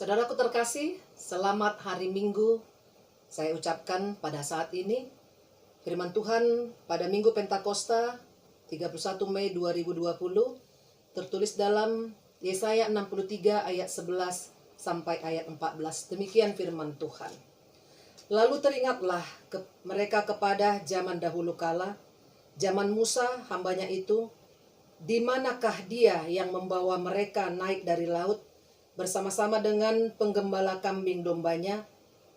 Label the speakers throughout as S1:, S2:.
S1: Saudaraku terkasih, selamat hari Minggu. Saya ucapkan pada saat ini firman Tuhan pada Minggu Pentakosta 31 Mei 2020 tertulis dalam Yesaya 63 ayat 11 sampai ayat 14. Demikian firman Tuhan. Lalu teringatlah mereka kepada zaman dahulu kala, zaman Musa hambanya itu, di manakah dia yang membawa mereka naik dari laut bersama-sama dengan penggembala kambing dombanya?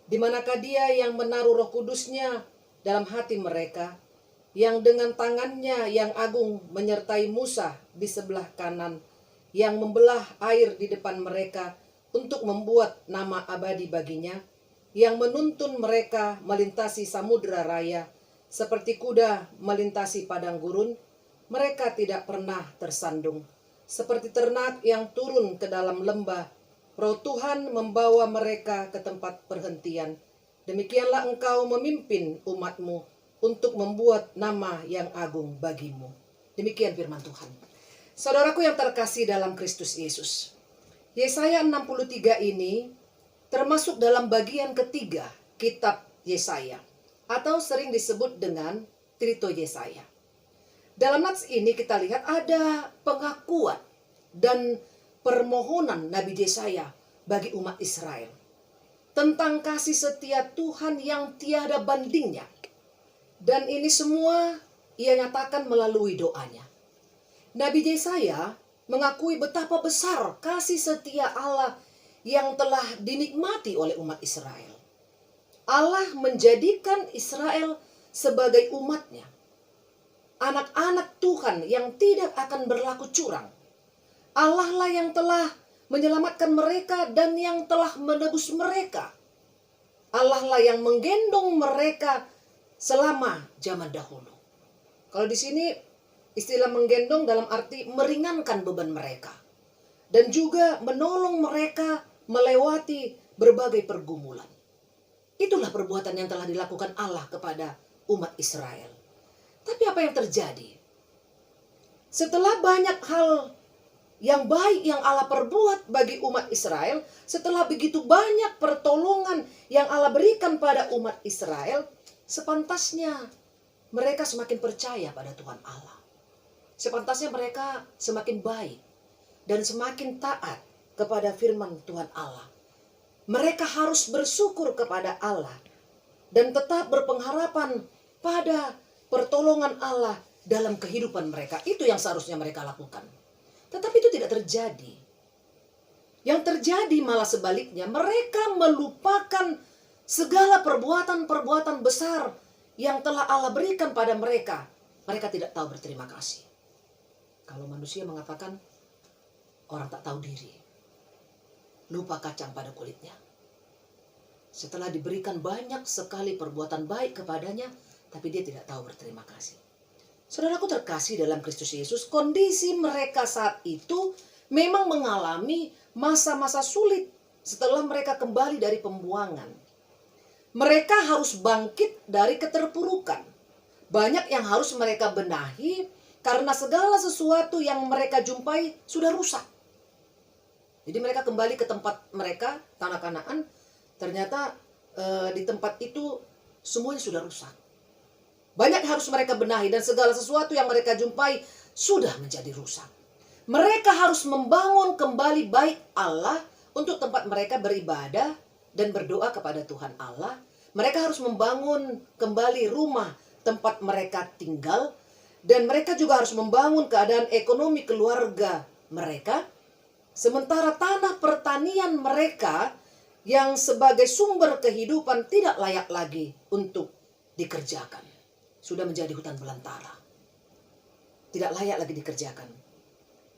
S1: Di manakah dia yang menaruh Roh Kudusnya dalam hati mereka, yang dengan tangannya yang agung menyertai Musa di sebelah kanan, yang membelah air di depan mereka untuk membuat nama abadi baginya, yang menuntun mereka melintasi samudera raya seperti kuda melintasi padang gurun? Mereka tidak pernah tersandung. Seperti ternak yang turun ke dalam lembah, Roh Tuhan membawa mereka ke tempat perhentian. Demikianlah engkau memimpin umatmu untuk membuat nama yang agung bagimu. Demikian firman Tuhan. Saudaraku yang terkasih dalam Kristus Yesus, Yesaya 63 ini termasuk dalam bagian ketiga kitab Yesaya, atau sering disebut dengan Trito Yesaya. Dalam nats ini kita lihat ada pengakuan dan permohonan Nabi Yesaya bagi umat Israel tentang kasih setia Tuhan yang tiada bandingnya. Dan ini semua ia nyatakan melalui doanya. Nabi Yesaya mengakui betapa besar kasih setia Allah yang telah dinikmati oleh umat Israel. Allah menjadikan Israel sebagai umatnya, anak-anak Tuhan yang tidak akan berlaku curang. Allah lah yang telah menyelamatkan mereka dan yang telah menebus mereka. Allah lah yang menggendong mereka selama zaman dahulu. Kalau di sini istilah menggendong dalam arti meringankan beban mereka dan juga menolong mereka melewati berbagai pergumulan. Itulah perbuatan yang telah dilakukan Allah kepada umat Israel. Tapi apa yang terjadi? Setelah banyak hal yang baik yang Allah perbuat bagi umat Israel, setelah begitu banyak pertolongan yang Allah berikan pada umat Israel, sepantasnya mereka semakin percaya pada Tuhan Allah. Sepantasnya mereka semakin baik dan semakin taat kepada firman Tuhan Allah. Mereka harus bersyukur kepada Allah dan tetap berpengharapan pada pertolongan Allah dalam kehidupan mereka. Itu yang seharusnya mereka lakukan. Tetapi itu tidak terjadi. Yang terjadi malah sebaliknya. Mereka melupakan segala perbuatan-perbuatan besar yang telah Allah berikan pada mereka. Mereka tidak tahu berterima kasih. Kalau manusia mengatakan orang tak tahu diri, lupa kacang pada kulitnya. Setelah diberikan banyak sekali perbuatan baik kepadanya, tapi dia tidak tahu berterima kasih. Saudaraku terkasih dalam Kristus Yesus, kondisi mereka saat itu memang mengalami masa-masa sulit setelah mereka kembali dari pembuangan. Mereka harus bangkit dari keterpurukan. Banyak yang harus mereka benahi karena segala sesuatu yang mereka jumpai sudah rusak. Jadi mereka kembali ke tempat mereka, tanah Kanaan. Ternyata di tempat itu semuanya sudah rusak. Banyak harus mereka benahi dan segala sesuatu yang mereka jumpai sudah menjadi rusak. Mereka harus membangun kembali bait Allah untuk tempat mereka beribadah dan berdoa kepada Tuhan Allah. Mereka harus membangun kembali rumah tempat mereka tinggal. Dan mereka juga harus membangun keadaan ekonomi keluarga mereka. Sementara tanah pertanian mereka yang sebagai sumber kehidupan tidak layak lagi untuk dikerjakan. Sudah menjadi hutan belantara. Tidak layak lagi dikerjakan.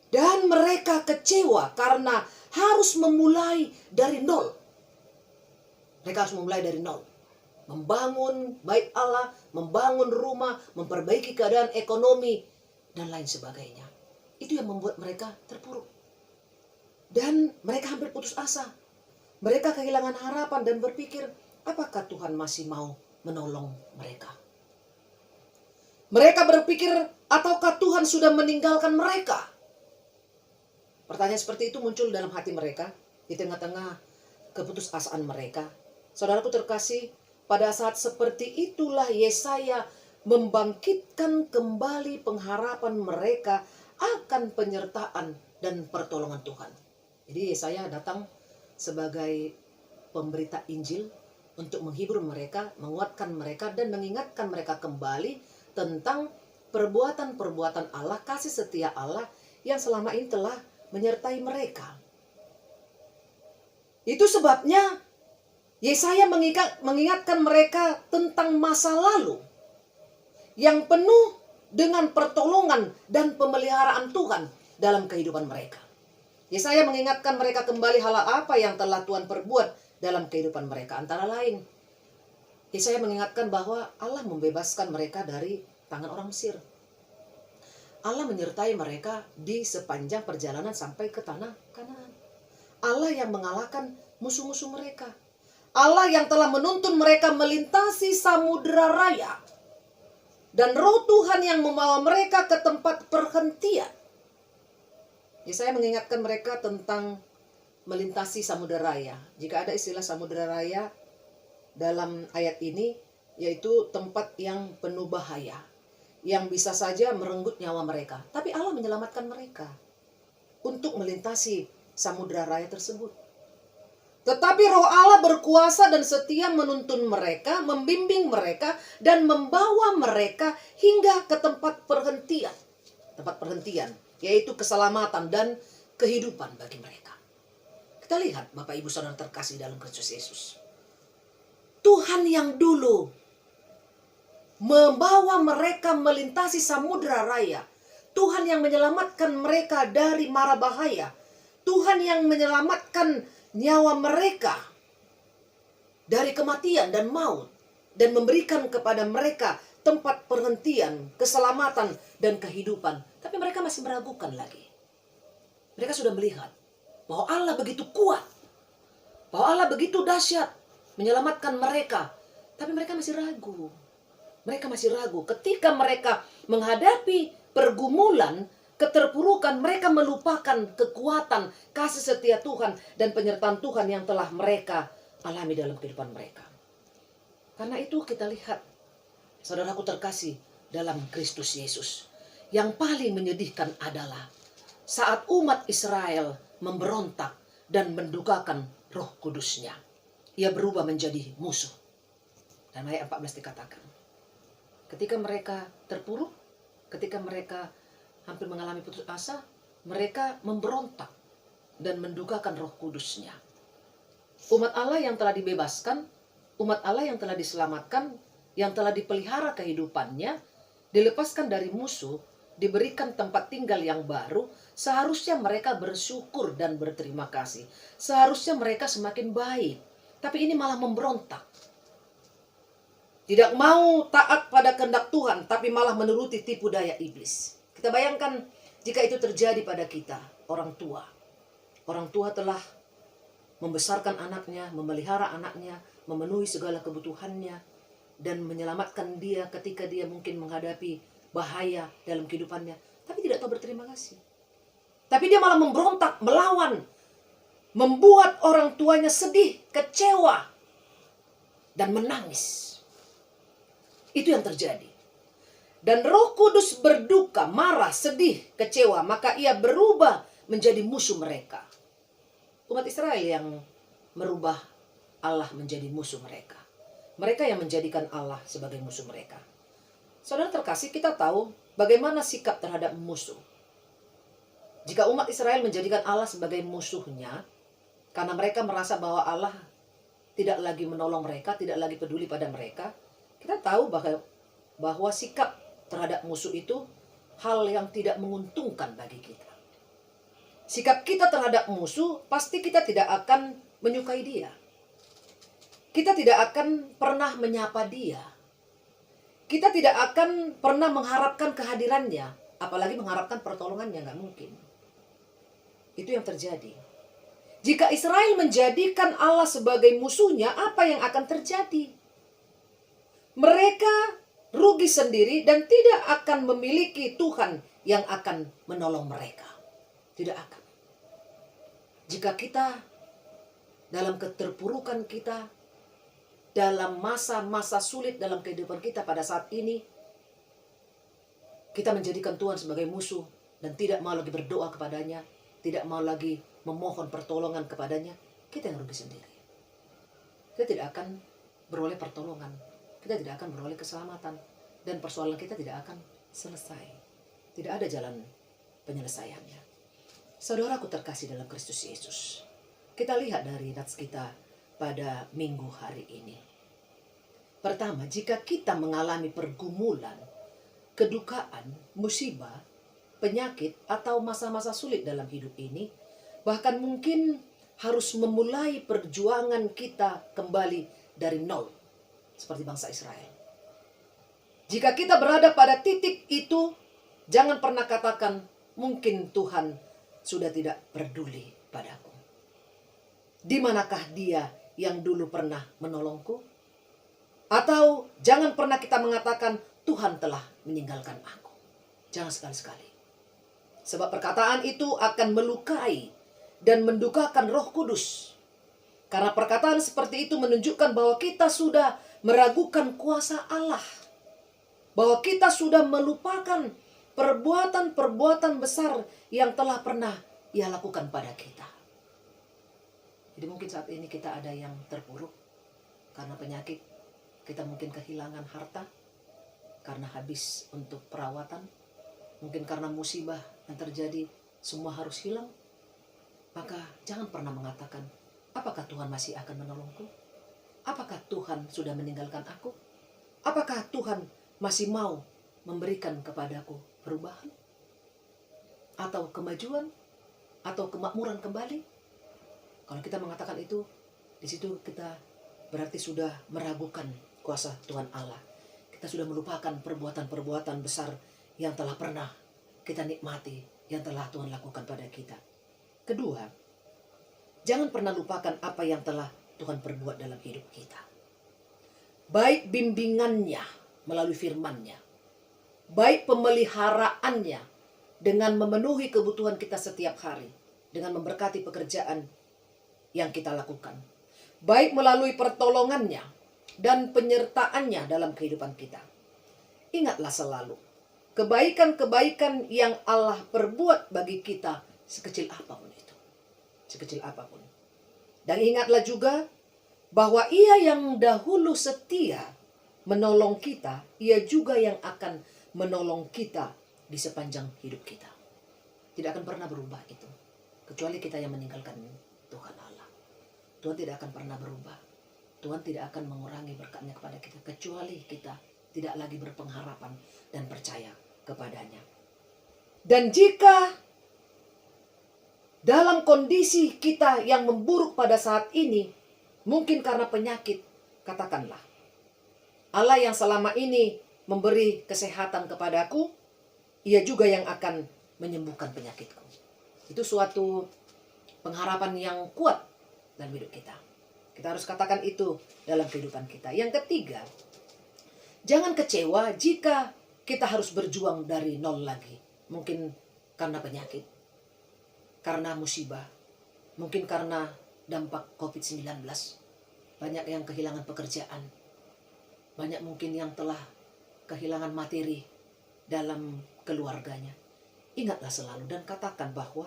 S1: Dan mereka kecewa karena harus memulai dari nol. Mereka harus memulai dari nol. Membangun bait Allah, membangun rumah, memperbaiki keadaan ekonomi, dan lain sebagainya. Itu yang membuat mereka terpuruk. Dan mereka hampir putus asa. Mereka kehilangan harapan dan berpikir, apakah Tuhan masih mau menolong mereka? Mereka berpikir, ataukah Tuhan sudah meninggalkan mereka? Pertanyaan seperti itu muncul dalam hati mereka di tengah-tengah keputusasaan mereka. Saudaraku terkasih, pada saat seperti itulah Yesaya membangkitkan kembali pengharapan mereka akan penyertaan dan pertolongan Tuhan. Jadi Yesaya datang sebagai pemberita Injil untuk menghibur mereka, menguatkan mereka, dan mengingatkan mereka kembali tentang perbuatan-perbuatan Allah, kasih setia Allah yang selama ini telah menyertai mereka. Itu sebabnya Yesaya mengingatkan mereka tentang masa lalu yang penuh dengan pertolongan dan pemeliharaan Tuhan dalam kehidupan mereka. Yesaya mengingatkan mereka kembali hal apa yang telah Tuhan perbuat dalam kehidupan mereka. Antara lain, Yesaya mengingatkan bahwa Allah membebaskan mereka dari tangan orang Mesir. Allah menyertai mereka di sepanjang perjalanan sampai ke tanah Kanaan. Allah yang mengalahkan musuh-musuh mereka. Allah yang telah menuntun mereka melintasi samudera raya. Dan Roh Tuhan yang membawa mereka ke tempat perhentian. Yesaya mengingatkan mereka tentang melintasi samudera raya. Jika ada istilah samudera raya dalam ayat ini, yaitu tempat yang penuh bahaya, yang bisa saja merenggut nyawa mereka. Tapi Allah menyelamatkan mereka untuk melintasi samudera raya tersebut. Tetapi Roh Allah berkuasa dan setia menuntun mereka, membimbing mereka, dan membawa mereka hingga ke tempat perhentian. Tempat perhentian, yaitu keselamatan dan kehidupan bagi mereka. Kita lihat Bapak Ibu Saudara terkasih dalam Kristus Yesus. Tuhan yang dulu membawa mereka melintasi samudera raya. Tuhan yang menyelamatkan mereka dari mara bahaya. Tuhan yang menyelamatkan nyawa mereka dari kematian dan maut, dan memberikan kepada mereka tempat perhentian, keselamatan, dan kehidupan. Tapi mereka masih meragukan lagi. Mereka sudah melihat bahwa Allah begitu kuat, bahwa Allah begitu dahsyat menyelamatkan mereka. Tapi mereka masih ragu. Mereka masih ragu. Ketika mereka menghadapi pergumulan, keterpurukan, mereka melupakan kekuatan, kasih setia Tuhan, dan penyertaan Tuhan yang telah mereka alami dalam kehidupan mereka. Karena itu kita lihat, saudaraku terkasih dalam Kristus Yesus, yang paling menyedihkan adalah saat umat Israel memberontak dan mendukakan Roh Kudusnya. Ia berubah menjadi musuh. Dan ayat 14 dikatakan, ketika mereka terpuruk, ketika mereka hampir mengalami putus asa, mereka memberontak dan mendukakan Roh Kudusnya. Umat Allah yang telah dibebaskan, umat Allah yang telah diselamatkan, yang telah dipelihara kehidupannya, dilepaskan dari musuh, diberikan tempat tinggal yang baru, seharusnya mereka bersyukur dan berterima kasih. Seharusnya mereka semakin baik. Tapi ini malah memberontak. Tidak mau taat pada kehendak Tuhan, tapi malah menuruti tipu daya iblis. Kita bayangkan jika itu terjadi pada kita, orang tua. Orang tua telah membesarkan anaknya, memelihara anaknya, memenuhi segala kebutuhannya, dan menyelamatkan dia ketika dia mungkin menghadapi bahaya dalam kehidupannya. Tapi tidak tahu berterima kasih. Tapi dia malah memberontak, melawan, membuat orang tuanya sedih, kecewa, dan menangis. Itu yang terjadi. Dan Roh Kudus berduka, marah, sedih, kecewa. Maka ia berubah menjadi musuh mereka. Umat Israel yang merubah Allah menjadi musuh mereka. Mereka yang menjadikan Allah sebagai musuh mereka. Saudara terkasih, kita tahu bagaimana sikap terhadap musuh. Jika umat Israel menjadikan Allah sebagai musuhnya, karena mereka merasa bahwa Allah tidak lagi menolong mereka, tidak lagi peduli pada mereka, kita tahu bahwa sikap terhadap musuh itu hal yang tidak menguntungkan bagi kita. Sikap kita terhadap musuh, pasti kita tidak akan menyukai dia. Kita tidak akan pernah menyapa dia. Kita tidak akan pernah mengharapkan kehadirannya, apalagi mengharapkan pertolongannya, nggak mungkin. Itu yang terjadi. Jika Israel menjadikan Allah sebagai musuhnya, apa yang akan terjadi? Mereka rugi sendiri dan tidak akan memiliki Tuhan yang akan menolong mereka. Tidak akan. Jika kita dalam keterpurukan kita, dalam masa-masa sulit dalam kehidupan kita pada saat ini, kita menjadikan Tuhan sebagai musuh dan tidak mau lagi berdoa kepadanya, tidak mau lagi memohon pertolongan kepadanya, kita yang rugi sendiri. Kita tidak akan beroleh pertolongan, kita tidak akan beroleh keselamatan, dan persoalan kita tidak akan selesai. Tidak ada jalan penyelesaiannya. Saudaraku terkasih dalam Kristus Yesus, kita lihat dari nats kita pada minggu hari ini. Pertama, jika kita mengalami pergumulan, kedukaan, musibah, penyakit, atau masa-masa sulit dalam hidup ini, bahkan mungkin harus memulai perjuangan kita kembali dari nol, seperti bangsa Israel. Jika kita berada pada titik itu, jangan pernah katakan, mungkin Tuhan sudah tidak peduli padaku. Di manakah Dia yang dulu pernah menolongku? Atau jangan pernah kita mengatakan, Tuhan telah meninggalkan aku. Jangan sekali-sekali. Sebab perkataan itu akan melukai dan mendukakan Roh Kudus. Karena perkataan seperti itu menunjukkan bahwa kita sudah meragukan kuasa Allah. Bahwa kita sudah melupakan perbuatan-perbuatan besar yang telah pernah Ia lakukan pada kita. Jadi mungkin saat ini kita ada yang terpuruk karena penyakit. Kita mungkin kehilangan harta karena habis untuk perawatan. Mungkin karena musibah yang terjadi semua harus hilang. Maka jangan pernah mengatakan, apakah Tuhan masih akan menolongku? Apakah Tuhan sudah meninggalkan aku? Apakah Tuhan masih mau memberikan kepadaku perubahan? Atau kemajuan? Atau kemakmuran kembali? Kalau kita mengatakan itu, di situ kita berarti sudah meragukan kuasa Tuhan Allah. Kita sudah melupakan perbuatan-perbuatan besar yang telah pernah kita nikmati, yang telah Tuhan lakukan pada kita. Kedua, jangan pernah lupakan apa yang telah Tuhan perbuat dalam hidup kita. Baik bimbingannya melalui firman-Nya, baik pemeliharaannya dengan memenuhi kebutuhan kita setiap hari, dengan memberkati pekerjaan yang kita lakukan, baik melalui pertolongannya dan penyertaannya dalam kehidupan kita. Ingatlah selalu, kebaikan-kebaikan yang Allah perbuat bagi kita sekecil apapun itu. Sekecil apapun. Dan ingatlah juga bahwa Ia yang dahulu setia menolong kita, Ia juga yang akan menolong kita di sepanjang hidup kita. Tidak akan pernah berubah itu. Kecuali kita yang meninggalkan Tuhan Allah. Tuhan tidak akan pernah berubah. Tuhan tidak akan mengurangi berkat-Nya kepada kita. Kecuali kita tidak lagi berpengharapan dan percaya kepadanya. Dan jika dalam kondisi kita yang memburuk pada saat ini, mungkin karena penyakit, katakanlah, Allah yang selama ini memberi kesehatan kepadaku, Ia juga yang akan menyembuhkan penyakitku. Itu suatu pengharapan yang kuat dalam hidup kita. Kita harus katakan itu dalam kehidupan kita. Yang ketiga, jangan kecewa jika kita harus berjuang dari nol lagi. Mungkin karena penyakit, karena musibah, mungkin karena dampak COVID-19. Banyak yang kehilangan pekerjaan. Banyak mungkin yang telah kehilangan materi dalam keluarganya. Ingatlah selalu dan katakan bahwa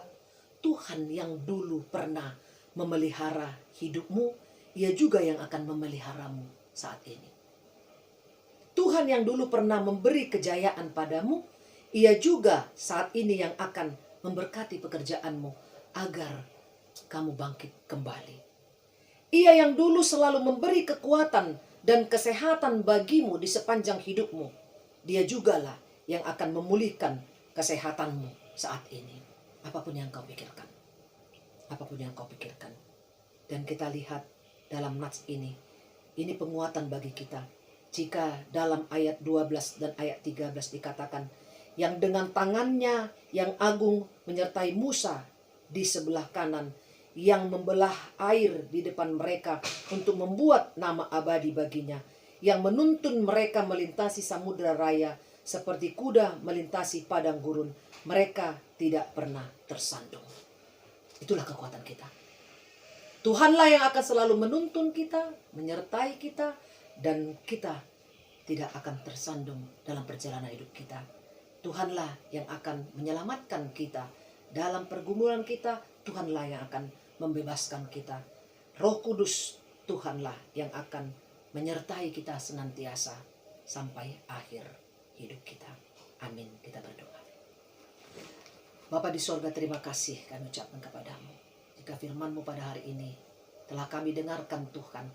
S1: Tuhan yang dulu pernah memelihara hidupmu, Ia juga yang akan memeliharamu saat ini. Tuhan yang dulu pernah memberi kejayaan padamu, Ia juga saat ini yang akan memberkati pekerjaanmu agar kamu bangkit kembali. Ia yang dulu selalu memberi kekuatan dan kesehatan bagimu di sepanjang hidupmu, Dia jugalah yang akan memulihkan kesehatanmu saat ini. Apapun yang kau pikirkan. Apapun yang kau pikirkan. Dan kita lihat dalam nats ini penguatan bagi kita. Jika dalam ayat 12 dan ayat 13 dikatakan, yang dengan tangannya yang agung menyertai Musa di sebelah kanan, yang membelah air di depan mereka untuk membuat nama abadi baginya, yang menuntun mereka melintasi samudera raya seperti kuda melintasi padang gurun, mereka tidak pernah tersandung. Itulah kekuatan kita. Tuhanlah yang akan selalu menuntun kita, menyertai kita, dan kita tidak akan tersandung dalam perjalanan hidup kita. Tuhanlah yang akan menyelamatkan kita dalam pergumulan kita. Tuhanlah yang akan membebaskan kita. Roh Kudus Tuhanlah yang akan menyertai kita senantiasa sampai akhir hidup kita. Amin. Kita berdoa. Bapa di sorga, terima kasih kami ucapkan kepadamu. Jika firman-Mu pada hari ini telah kami dengarkan Tuhan,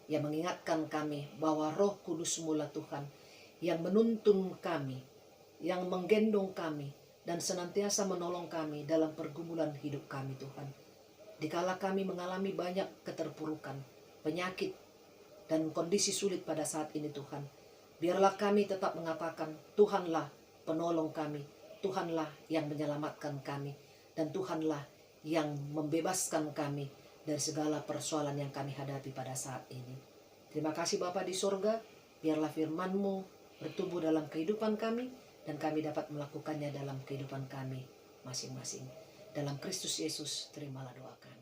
S1: yang mengingatkan kami bahwa Roh Kudus mula Tuhan yang menuntun kami, yang menggendong kami, dan senantiasa menolong kami dalam pergumulan hidup kami Tuhan. Dikala kami mengalami banyak keterpurukan, penyakit, dan kondisi sulit pada saat ini Tuhan, biarlah kami tetap mengatakan Tuhanlah penolong kami, Tuhanlah yang menyelamatkan kami, dan Tuhanlah yang membebaskan kami dari segala persoalan yang kami hadapi pada saat ini. Terima kasih Bapa di sorga, biarlah firman-Mu bertumbuh dalam kehidupan kami, dan kami dapat melakukannya dalam kehidupan kami masing-masing. Dalam Kristus Yesus, terimalah doa kami.